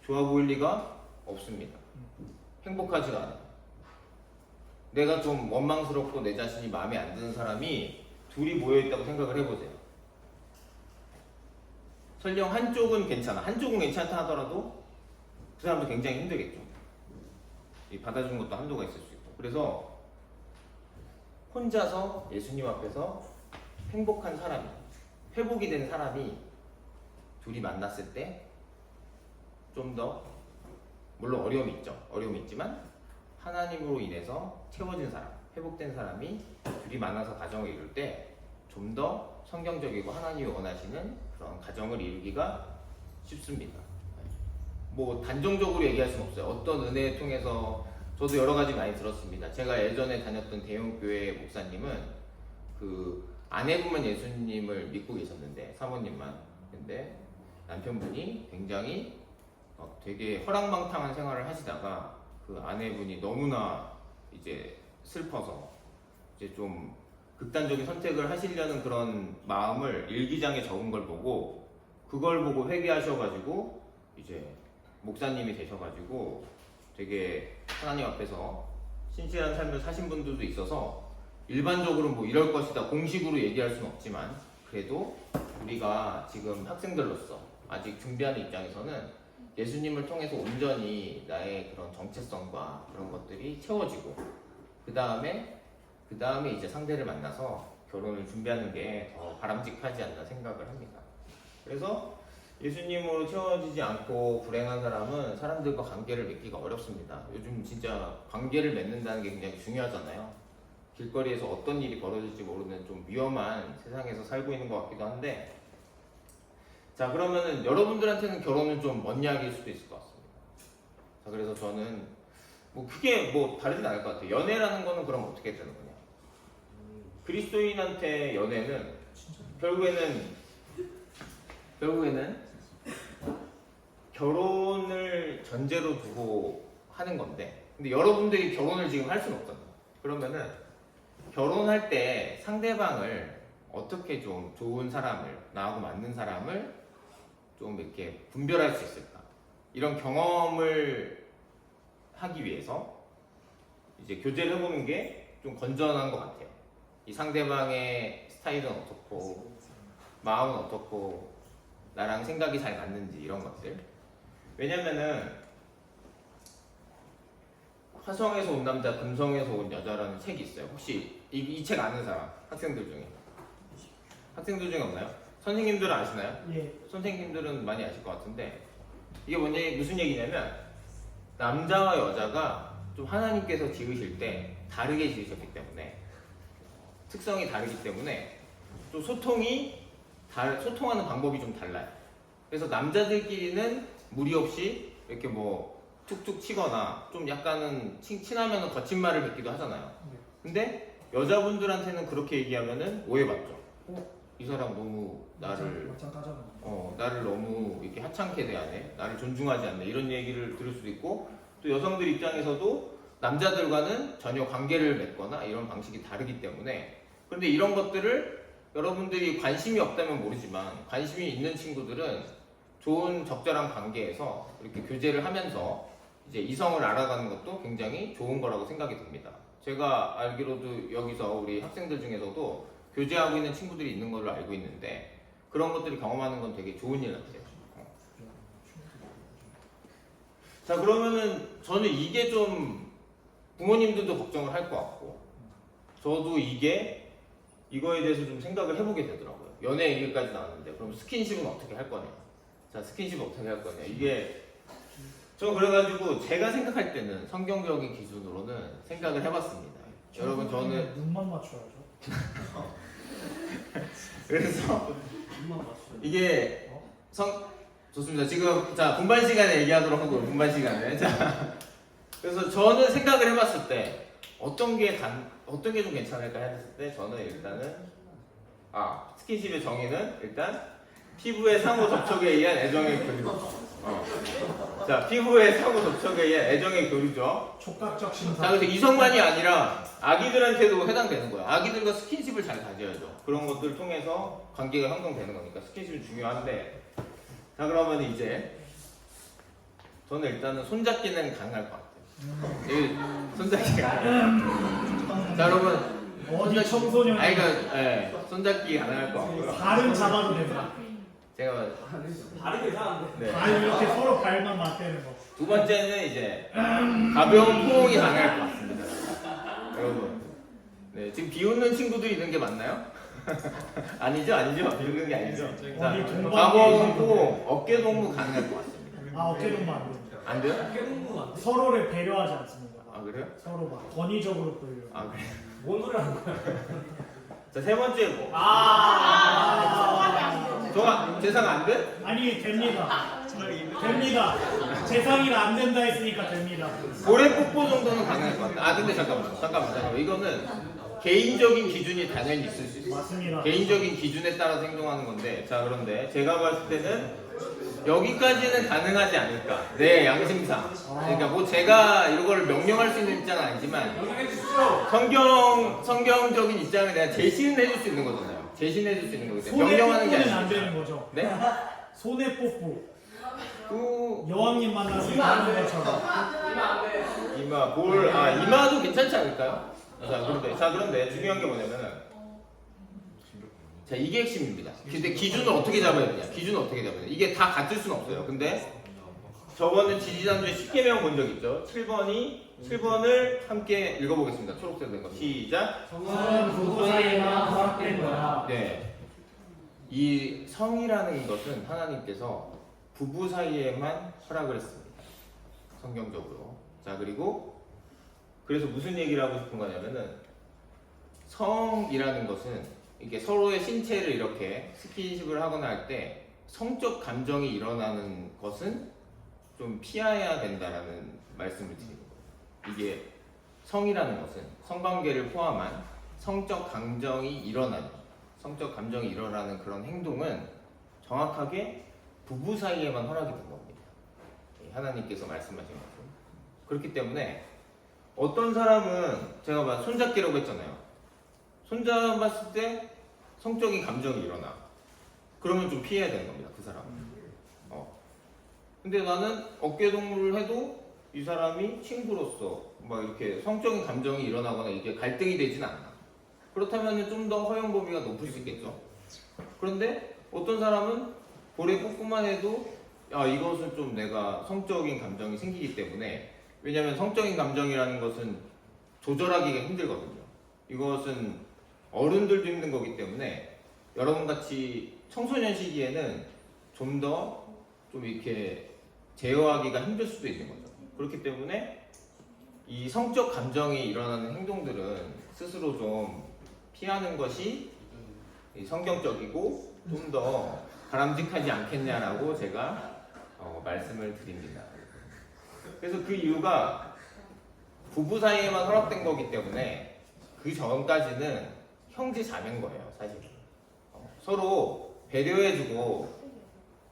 좋아 보일 리가 없습니다. 행복하지가 않아요. 내가 좀 원망스럽고 내 자신이 마음에 안 드는 사람이 둘이 모여있다고 생각을 해보세요. 설령 한쪽은 괜찮아. 한쪽은 괜찮다 하더라도 그 사람도 굉장히 힘들겠죠. 이 받아주는 것도 한도가 있을 수 있고. 그래서 혼자서 예수님 앞에서 행복한 사람이, 회복이 된 사람이 둘이 만났을 때 좀 더, 물론 어려움이 있죠. 어려움이 있지만 하나님으로 인해서 채워진 사람, 회복된 사람이 둘이 만나서 가정을 이룰 때 좀 더 성경적이고 하나님이 원하시는 그런 가정을 이루기가 쉽습니다. 뭐 단정적으로 얘기할 수는 없어요. 어떤 은혜를 통해서 저도 여러 가지 많이 들었습니다. 제가 예전에 다녔던 대형교회 목사님은 그 아내분만 예수님을 믿고 계셨는데, 사모님만. 근데 남편분이 굉장히 되게 허랑방탕한 생활을 하시다가 그 아내분이 너무나 이제 슬퍼서 이제 좀 극단적인 선택을 하시려는 그런 마음을 일기장에 적은 걸 보고, 그걸 보고 회개하셔가지고 이제 목사님이 되셔가지고 되게 하나님 앞에서 신실한 삶을 사신 분들도 있어서, 일반적으로 뭐 이럴 것이다 공식으로 얘기할 수는 없지만 그래도 우리가 지금 학생들로서 아직 준비하는 입장에서는 예수님을 통해서 온전히 나의 그런 정체성과 그런 것들이 채워지고 그 다음에 이제 상대를 만나서 결혼을 준비하는 게 더 바람직하지 않나 생각을 합니다. 그래서 예수님으로 채워지지 않고 불행한 사람은 사람들과 관계를 맺기가 어렵습니다. 요즘 진짜 관계를 맺는다는 게 굉장히 중요하잖아요. 길거리에서 어떤 일이 벌어질지 모르는 좀 위험한 세상에서 살고 있는 것 같기도 한데, 자, 그러면은 여러분들한테는 결혼은 좀 먼 이야기일 수도 있을 것 같습니다. 자, 그래서 저는 뭐 크게 뭐 다르진 않을 것 같아요. 연애라는 거는 그럼 어떻게 되는 거냐? 그리스도인한테 연애는 결국에는 결혼을 전제로 두고 하는 건데, 근데 여러분들이 결혼을 지금 할 수는 없잖아요. 그러면은 결혼할 때 상대방을 어떻게 좀 좋은 사람을, 나하고 맞는 사람을 좀 이렇게 분별할 수 있을까? 이런 경험을 하기 위해서 이제 교제를 해보는 게 좀 건전한 것 같아요. 이 상대방의 스타일은 어떻고, 마음은 어떻고, 나랑 생각이 잘 맞는지 이런 것들. 왜냐면은 화성에서 온 남자, 금성에서 온 여자라는 책이 있어요. 혹시 이 책 아는 사람? 학생들 중에 없나요? 선생님들은 아시나요? 예. 선생님들은 많이 아실 것 같은데, 이게 무슨 얘기냐면 남자와 여자가 좀 하나님께서 지으실 때 다르게 지으셨기 때문에, 특성이 다르기 때문에 또 소통하는 방법이 좀 달라요. 그래서 남자들끼리는 무리 없이 이렇게 뭐 툭툭 치거나 좀 약간은 친하면은 거친 말을 뱉기도 하잖아요. 근데 여자분들한테는 그렇게 얘기하면은 오해받죠. 이 사람 너무 나를 너무 이렇게 하찮게 대하네, 나를 존중하지 않네, 이런 얘기를 들을 수도 있고, 또 여성들 입장에서도 남자들과는 전혀 관계를 맺거나 이런 방식이 다르기 때문에, 그런데 이런 것들을 여러분들이 관심이 없다면 모르지만 관심이 있는 친구들은 좋은 적절한 관계에서 이렇게 교제를 하면서 이제 이성을 알아가는 것도 굉장히 좋은 거라고 생각이 듭니다. 제가 알기로도 여기서 우리 학생들 중에서도 교제하고 있는 친구들이 있는 걸로 알고 있는데, 그런 것들을 경험하는 건 되게 좋은 일 같아요. 자, 그러면은 저는 이게 좀 부모님들도 걱정을 할 것 같고, 저도 이거에 대해서 좀 생각을 해보게 되더라고요. 연애 얘기까지 나왔는데 그럼 스킨십은 어떻게 할 거냐? 자, 스킨십 어떻게 할 거냐? 이게 저 그래가지고 제가 생각할 때는 성경적인 기준으로는 생각을 해봤습니다. 여러분, 저는 눈만 맞춰야죠. 그래서 이게 좋습니다. 지금 자, 분반 시간에 얘기하도록 하고, 분반 시간에. 자, 그래서 저는 생각을 해봤을 때 어떤 게 좀 괜찮을까 했을 때, 저는 일단은 스킨십의 정의는 일단 피부의 상호 접촉에 의한 애정의 교류. 자, 피부의 상호 접촉에 의한 애정의 교류죠. 촉각적 심사. 자, 그래서 이성만이 아니라 아기들한테도 해당되는 거야. 아기들과 스킨십을 잘 가져야죠. 그런 것들을 통해서 관계가 형성되는 거니까 스킨십이 중요한데, 자, 그러면 이제 저는 일단은 손잡기는 가능할 것 같아요. 손잡기가. 자, 여러분, 어디 청소년 아니 그러니까 손잡기 가능할 것 같고요. 발은 잡아도 됩니다. 제가 다르게 이상한데. 네. 발 이렇게 서로 발만 맞대는 거. 두 번째는 이제 가벼운 포옹이 가능할 것 같습니다. 여러분, 네 지금 비웃는 친구들이 있는 게 맞나요? 아니죠, 비웃는 게 아니죠. 자, 어디 동반 가벼운 포옹, 어깨 동무 가능할 것 같습니다. 아 어깨동무 안 돼요. 안 돼요? 깨문구 안 돼? 서로를 배려하지 않습니다. 아 그래요? 서로 막 권위적으로 보이려고. 아 그래. 뭔 소리 하는 거야? 자 세 번째 뭐? 아, 저 재상 안 돼? 아니 됩니다. 됩니다. 재상이가 안 된다 했으니까 됩니다. 고래 뽀뽀 정도는 가능할 것 같아. 아 근데 잠깐만. 이거는 개인적인 기준이 당연히 있을 수 있어요. 맞습니다. 개인적인 기준에 따라서 행동하는 건데, 자 그런데 제가 봤을 때는 여기까지는 가능하지 않을까. 내 양심상. 그러니까 뭐 제가 이걸 명령할 수 있는 입장은 아니지만 명령해 주십시오. 성경적인 입장을 내가 제시는 해줄 수 있는 거잖아요. 제시는 해줄 수 있는 거기 때문에 손에 명령하는 게 뽀뽀는 안 아니죠. 되는 거죠. 네? 손에 뽀뽀. 그 여왕님 만나서 하는 것처럼. 이마도 괜찮지 않을까요? 자 그런데 중요한 게 뭐냐면은 자 이게 핵심입니다. 근데 기준을 어떻게 잡아야 되냐? 이게 다 같을 수는 없어요. 근데 저번에 지지난주에 10개명 본 적 있죠? 7번을 함께 읽어보겠습니다. 초록색 된 거. 시작. 성은 부부 사이에만 허락된 거야. 네. 이 성이라는 것은 하나님께서 부부 사이에만 허락을 했습니다. 성경적으로. 자 그리고 그래서 무슨 얘기를 하고 싶은 거냐면은 성이라는 것은 이게 서로의 신체를 이렇게 스킨십을 하거나 할 때 성적 감정이 일어나는 것은 좀 피해야 된다라는 말씀을 드리는 거예요. 이게 성이라는 것은 성관계를 포함한 성적 감정이 일어나는 그런 행동은 정확하게 부부 사이에만 허락이 된 겁니다. 하나님께서 말씀하신 것은. 그렇기 때문에 어떤 사람은 제가 손잡기라고 했잖아요. 손잡았을 때 성적인 감정이 일어나. 그러면 좀 피해야 되는 겁니다. 그 사람은. 근데 나는 어깨 동무를 해도 이 사람이 친구로서 막 이렇게 성적인 감정이 일어나거나 이게 갈등이 되진 않아. 그렇다면 좀 더 허용 범위가 높을 수 있겠죠. 그런데 어떤 사람은 볼에 뽀뽀만 해도 이것은 좀 내가 성적인 감정이 생기기 때문에, 왜냐하면 성적인 감정이라는 것은 조절하기가 힘들거든요. 이것은 어른들도 힘든 거기 때문에 여러분 같이 청소년 시기에는 좀 더 좀 이렇게 제어하기가 힘들 수도 있는 거죠. 그렇기 때문에 이 성적 감정이 일어나는 행동들은 스스로 좀 피하는 것이 성경적이고 좀 더 바람직하지 않겠냐라고 제가 말씀을 드립니다. 그래서 그 이유가 부부 사이에만 허락된 거기 때문에 그 전까지는 형제 자매인 거예요, 사실. 서로 배려해주고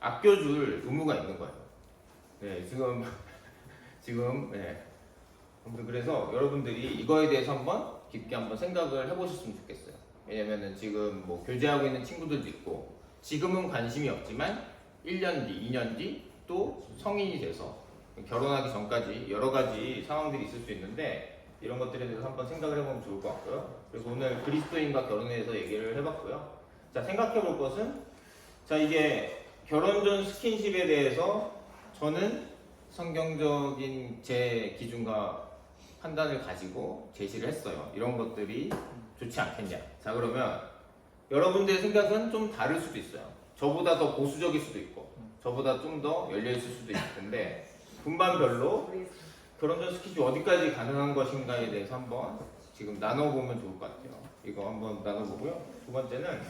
아껴줄 의무가 있는 거예요. 네, 네. 아무튼 그래서 여러분들이 이거에 대해서 한번 깊게 한번 생각을 해보셨으면 좋겠어요. 왜냐면은 지금 뭐 교제하고 있는 친구들도 있고, 지금은 관심이 없지만 1년 뒤, 2년 뒤 또 성인이 돼서 결혼하기 전까지 여러 가지 상황들이 있을 수 있는데, 이런 것들에 대해서 한번 생각을 해보면 좋을 것 같고요. 그래서 오늘 그리스도인과 결혼에 대해서 얘기를 해봤고요. 자, 생각해 볼 것은, 자, 이게 결혼 전 스킨십에 대해서 저는 성경적인 제 기준과 판단을 가지고 제시를 했어요. 이런 것들이 좋지 않겠냐. 자, 그러면 여러분들의 생각은 좀 다를 수도 있어요. 저보다 더 보수적일 수도 있고, 저보다 좀 더 열려있을 수도 있을 텐데, 분반별로 결혼 전 스킨십 어디까지 가능한 것인가에 대해서 한번 지금 나눠보면 좋을 것 같아요. 이거 한번 나눠보고요. 두 번째는,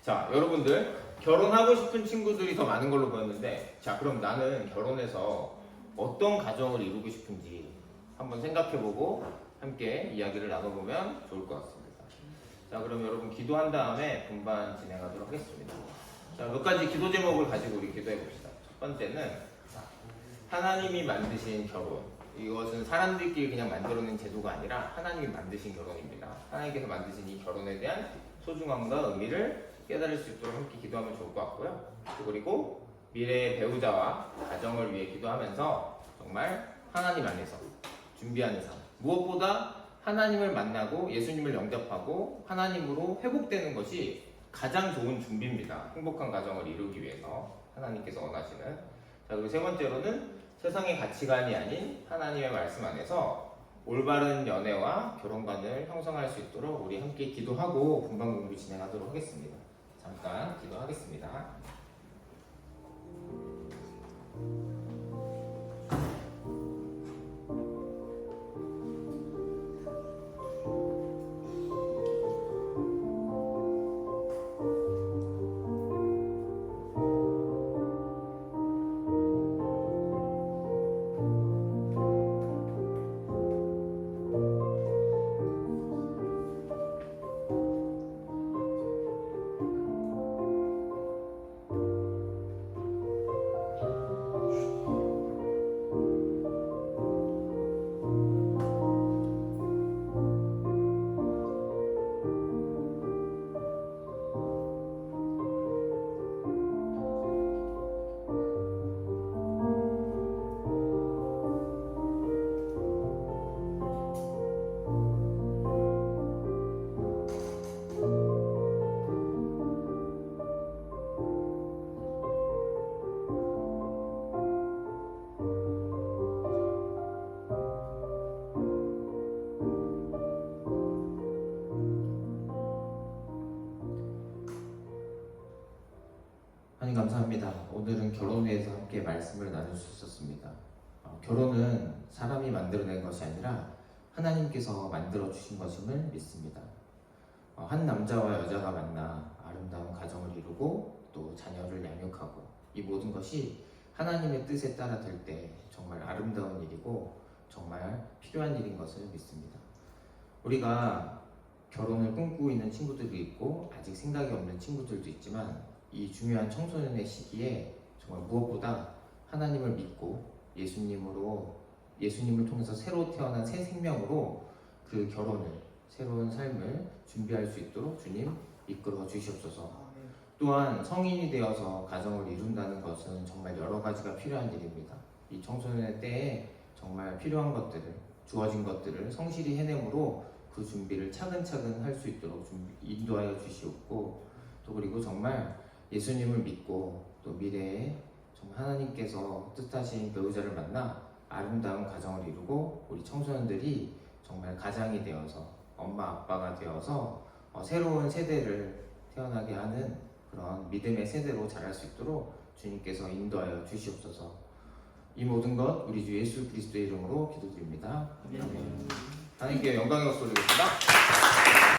자, 여러분들 결혼하고 싶은 친구들이 더 많은 걸로 보였는데, 자, 그럼 나는 결혼해서 어떤 가정을 이루고 싶은지 한번 생각해보고 함께 이야기를 나눠보면 좋을 것 같습니다. 자, 그럼 여러분 기도한 다음에 분반 진행하도록 하겠습니다. 자, 몇 가지 기도 제목을 가지고 우리 기도해봅시다. 첫 번째는 하나님이 만드신 결혼. 이것은 사람들끼리 그냥 만들어낸 제도가 아니라 하나님이 만드신 결혼입니다. 하나님께서 만드신 이 결혼에 대한 소중함과 의미를 깨달을 수 있도록 함께 기도하면 좋을 것 같고요. 그리고 미래의 배우자와 가정을 위해 기도하면서 정말 하나님 안에서 준비하는 삶, 무엇보다 하나님을 만나고 예수님을 영접하고 하나님으로 회복되는 것이 가장 좋은 준비입니다. 행복한 가정을 이루기 위해서 하나님께서 원하시는. 자, 그리고 세 번째로는 세상의 가치관이 아닌 하나님의 말씀 안에서 올바른 연애와 결혼관을 형성할 수 있도록 우리 함께 기도하고 분방 공부 진행하도록 하겠습니다. 잠깐 기도하겠습니다. 하나님 감사합니다. 오늘은 결혼에 대해서 함께 말씀을 나눌 수 있었습니다. 결혼은 사람이 만들어낸 것이 아니라 하나님께서 만들어 주신 것임을 믿습니다. 한 남자와 여자가 만나 아름다운 가정을 이루고 또 자녀를 양육하고 이 모든 것이 하나님의 뜻에 따라 될 때 정말 아름다운 일이고 정말 필요한 일인 것을 믿습니다. 우리가 결혼을 꿈꾸고 있는 친구들도 있고 아직 생각이 없는 친구들도 있지만 이 중요한 청소년의 시기에 정말 무엇보다 하나님을 믿고 예수님을 통해서 새로 태어난 새 생명으로 그 결혼을 새로운 삶을 준비할 수 있도록 주님 이끌어 주시옵소서. 또한 성인이 되어서 가정을 이룬다는 것은 정말 여러 가지가 필요한 일입니다. 이 청소년의 때에 정말 필요한 것들을 주어진 것들을 성실히 해내므로 그 준비를 차근차근 할 수 있도록 인도하여 주시옵고 또 그리고 정말 예수님을 믿고 또 미래에 정말 하나님께서 뜻하신 배우자를 만나 아름다운 가정을 이루고 우리 청소년들이 정말 가장이 되어서 엄마 아빠가 되어서 새로운 세대를 태어나게 하는 그런 믿음의 세대로 자랄 수 있도록 주님께서 인도하여 주시옵소서. 이 모든 것 우리 주 예수 그리스도의 이름으로 기도드립니다. 아멘. 하나님께 영광의 박수 올리겠습니다.